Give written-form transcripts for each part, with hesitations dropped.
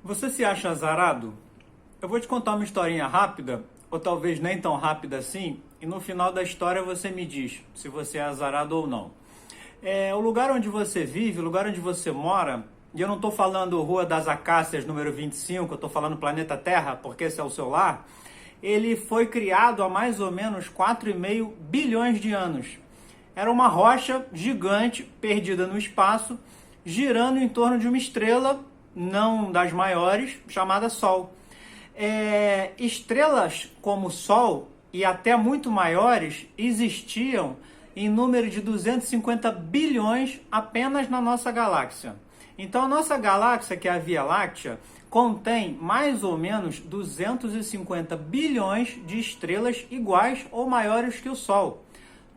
Você se acha azarado? Eu vou te contar uma historinha rápida, ou talvez nem tão rápida assim, e no final da história você me diz se você é azarado ou não. O lugar onde você vive, o lugar onde você mora, e eu não estou falando Rua das Acácias, número 25, eu estou falando planeta Terra, porque esse é o seu lar, ele foi criado há mais ou menos 4,5 bilhões de anos. Era uma rocha gigante, perdida no espaço, girando em torno de uma estrela, não das maiores, chamada Sol. Estrelas como o Sol, e até muito maiores, existiam em número de 250 bilhões apenas na nossa galáxia. Então a nossa galáxia, que é a Via Láctea, contém mais ou menos 250 bilhões de estrelas iguais ou maiores que o Sol.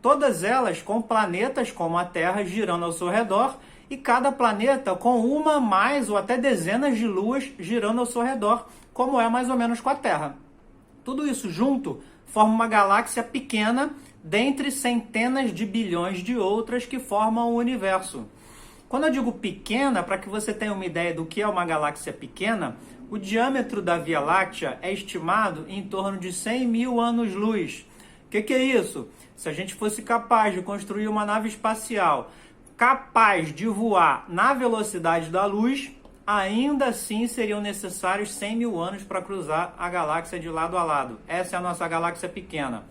Todas elas com planetas como a Terra girando ao seu redor, e cada planeta com uma, mais ou até dezenas de luas girando ao seu redor, como é mais ou menos com a Terra. Tudo isso junto forma uma galáxia pequena, dentre centenas de bilhões de outras que formam o universo. Quando eu digo pequena, para que você tenha uma ideia do que é uma galáxia pequena, o diâmetro da Via Láctea é estimado em torno de 100 mil anos-luz. O que é isso? Se a gente fosse capaz de construir uma nave espacial capaz de voar na velocidade da luz, ainda assim seriam necessários 100 mil anos para cruzar a galáxia de lado a lado. Essa é a nossa galáxia pequena.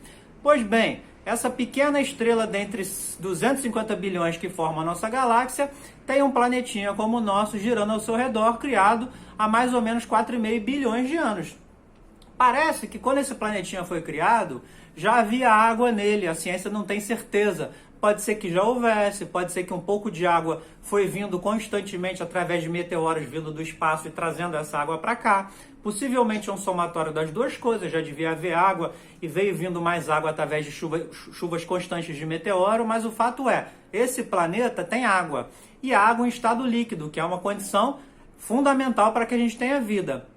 Pois bem, essa pequena estrela dentre 250 bilhões que formam a nossa galáxia tem um planetinha como o nosso girando ao seu redor, criado há mais ou menos 4,5 bilhões de anos. Parece que quando esse planetinha foi criado, já havia água nele, a ciência não tem certeza. Pode ser que já houvesse, pode ser que um pouco de água foi vindo constantemente através de meteoros vindo do espaço e trazendo essa água para cá. Possivelmente é um somatório das duas coisas, já devia haver água e veio vindo mais água através de chuvas constantes de meteoro, mas o fato é, esse planeta tem água, e água em estado líquido, que é uma condição fundamental para que a gente tenha vida.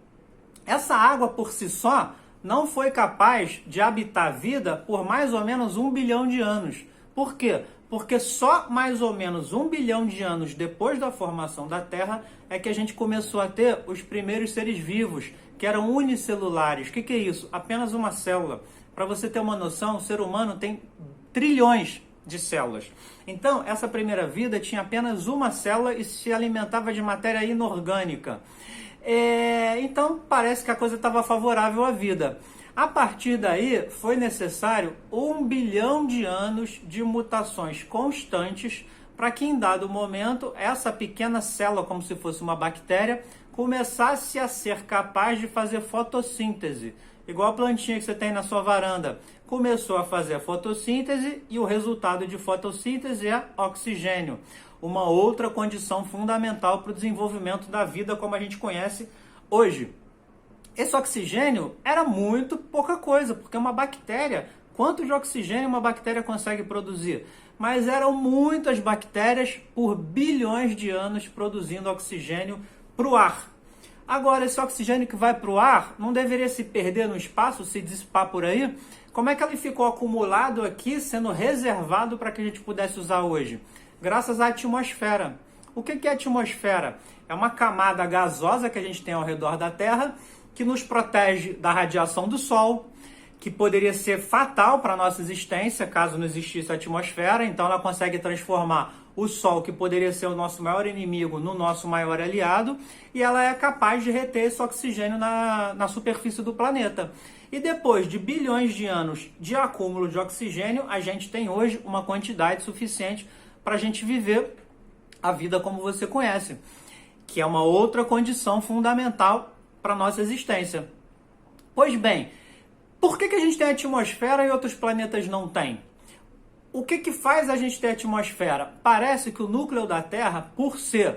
Essa água por si só não foi capaz de habitar a vida por mais ou menos 1 bilhão de anos. Por quê? Porque só mais ou menos 1 bilhão de anos depois da formação da Terra é que a gente começou a ter os primeiros seres vivos, que eram unicelulares. O que é isso? Apenas uma célula. Para você ter uma noção, o ser humano tem trilhões de células. Então, essa primeira vida tinha apenas uma célula e se alimentava de matéria inorgânica. Então, parece que a coisa estava favorável à vida. A partir daí, foi necessário 1 bilhão de anos de mutações constantes para que, em dado momento, essa pequena célula, como se fosse uma bactéria, começasse a ser capaz de fazer fotossíntese. Igual a plantinha que você tem na sua varanda. Começou a fazer a fotossíntese e o resultado de fotossíntese é oxigênio. Uma outra condição fundamental para o desenvolvimento da vida como a gente conhece hoje. Esse oxigênio era muito pouca coisa, porque uma bactéria, quanto de oxigênio uma bactéria consegue produzir? Mas eram muitas bactérias por bilhões de anos produzindo oxigênio para o ar. Agora, esse oxigênio que vai para o ar não deveria se perder no espaço, se dissipar por aí? Como é que ele ficou acumulado aqui, sendo reservado para que a gente pudesse usar hoje? Graças à atmosfera. O que é a atmosfera? É uma camada gasosa que a gente tem ao redor da Terra, que nos protege da radiação do Sol, que poderia ser fatal para a nossa existência, caso não existisse a atmosfera. Então ela consegue transformar o Sol, que poderia ser o nosso maior inimigo, no nosso maior aliado, e ela é capaz de reter esse oxigênio na superfície do planeta. E depois de bilhões de anos de acúmulo de oxigênio, a gente tem hoje uma quantidade suficiente para a gente viver a vida como você conhece, que é uma outra condição fundamental para a nossa existência. Pois bem, por que a gente tem atmosfera e outros planetas não têm? O que faz a gente ter atmosfera? Parece que o núcleo da Terra, por ser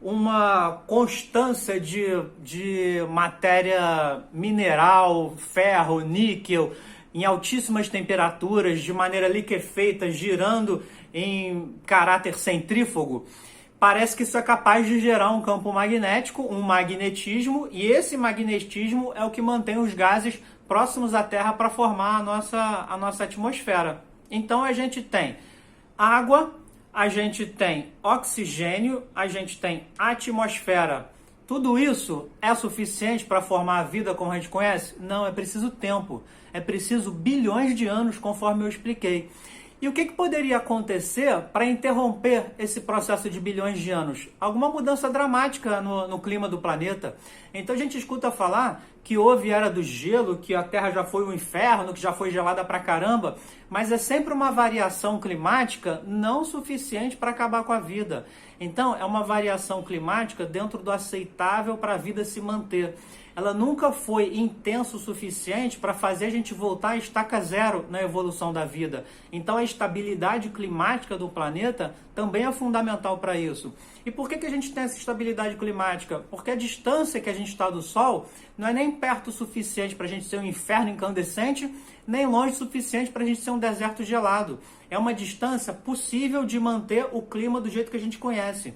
uma constância de matéria mineral, ferro, níquel, em altíssimas temperaturas, de maneira liquefeita, girando em caráter centrífugo, parece que isso é capaz de gerar um campo magnético, um magnetismo, e esse magnetismo é o que mantém os gases próximos à Terra para formar a nossa atmosfera. Então a gente tem água, a gente tem oxigênio, a gente tem atmosfera Tudo isso é suficiente para formar a vida como a gente conhece? Não, é preciso tempo. É preciso bilhões de anos, conforme eu expliquei. E o que poderia acontecer para interromper esse processo de bilhões de anos? Alguma mudança dramática no clima do planeta. Então a gente escuta falar que houve era do gelo, que a Terra já foi um inferno, que já foi gelada pra caramba, mas é sempre uma variação climática não suficiente para acabar com a vida. Então é uma variação climática dentro do aceitável para a vida se manter. Ela nunca foi intenso o suficiente para fazer a gente voltar à estaca zero na evolução da vida. Então a estabilidade climática do planeta também é fundamental para isso. E por que a gente tem essa estabilidade climática? Porque a distância que a gente está do Sol não é nem perto o suficiente para a gente ser um inferno incandescente, nem longe o suficiente para a gente ser um deserto gelado. É uma distância possível de manter o clima do jeito que a gente conhece.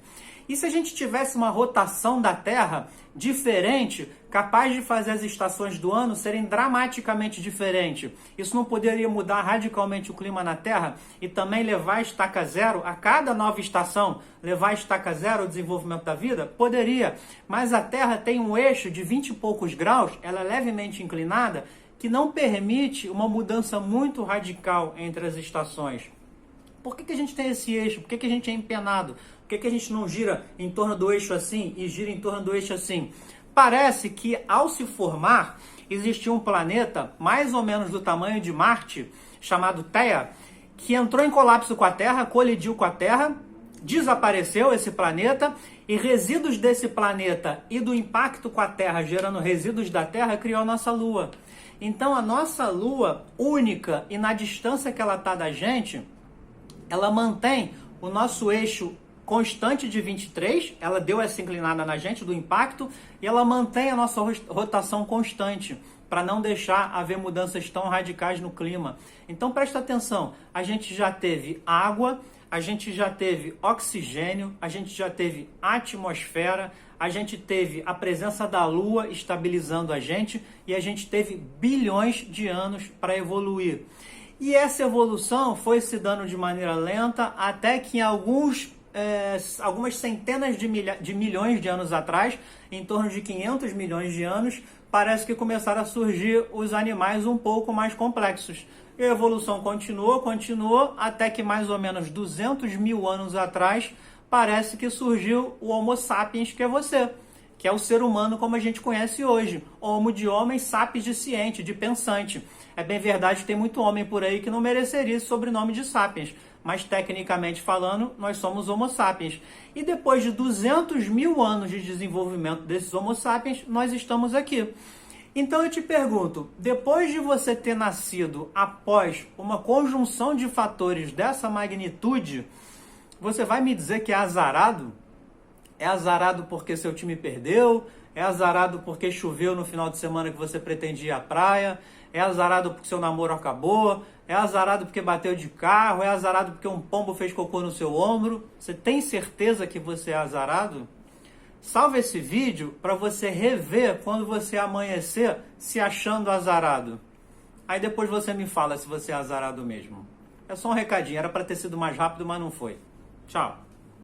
E se a gente tivesse uma rotação da Terra diferente, capaz de fazer as estações do ano serem dramaticamente diferentes, isso não poderia mudar radicalmente o clima na Terra e também levar a estaca zero a cada nova estação, levar a estaca zero ao desenvolvimento da vida? Poderia, mas a Terra tem um eixo de 20 e poucos graus, ela é levemente inclinada, que não permite uma mudança muito radical entre as estações. Por que a gente tem esse eixo? Por que a gente é empenado? Por que a gente não gira em torno do eixo assim e gira em torno do eixo assim? Parece que ao se formar, existia um planeta mais ou menos do tamanho de Marte, chamado Theia, que entrou em colapso com a Terra, colidiu com a Terra, desapareceu esse planeta e resíduos desse planeta e do impacto com a Terra, gerando resíduos da Terra, criou a nossa Lua. Então a nossa Lua, única e na distância que ela está da gente, ela mantém o nosso eixo constante de 23, ela deu essa inclinada na gente do impacto, e ela mantém a nossa rotação constante, para não deixar haver mudanças tão radicais no clima. Então presta atenção, a gente já teve água, a gente já teve oxigênio, a gente já teve atmosfera, a gente teve a presença da Lua estabilizando a gente, e a gente teve bilhões de anos para evoluir. E essa evolução foi se dando de maneira lenta, até que em algumas centenas de milhões de anos atrás, em torno de 500 milhões de anos, parece que começaram a surgir os animais um pouco mais complexos. E a evolução continuou, até que mais ou menos 200 mil anos atrás, parece que surgiu o Homo sapiens, que é você, que é o ser humano como a gente conhece hoje. Homo de homem, sapiens de ciente, de pensante. É bem verdade que tem muito homem por aí que não mereceria esse sobrenome de sapiens, mas tecnicamente falando, nós somos Homo sapiens. E depois de 200 mil anos de desenvolvimento desses Homo sapiens, nós estamos aqui. Então eu te pergunto, depois de você ter nascido após uma conjunção de fatores dessa magnitude, você vai me dizer que é azarado? É azarado porque seu time perdeu? É azarado porque choveu no final de semana que você pretendia ir à praia? É azarado porque seu namoro acabou? É azarado porque bateu de carro? É azarado porque um pombo fez cocô no seu ombro? Você tem certeza que você é azarado? Salve esse vídeo para você rever quando você amanhecer se achando azarado. Aí depois você me fala se você é azarado mesmo. É só um recadinho, era para ter sido mais rápido, mas não foi. Tchau.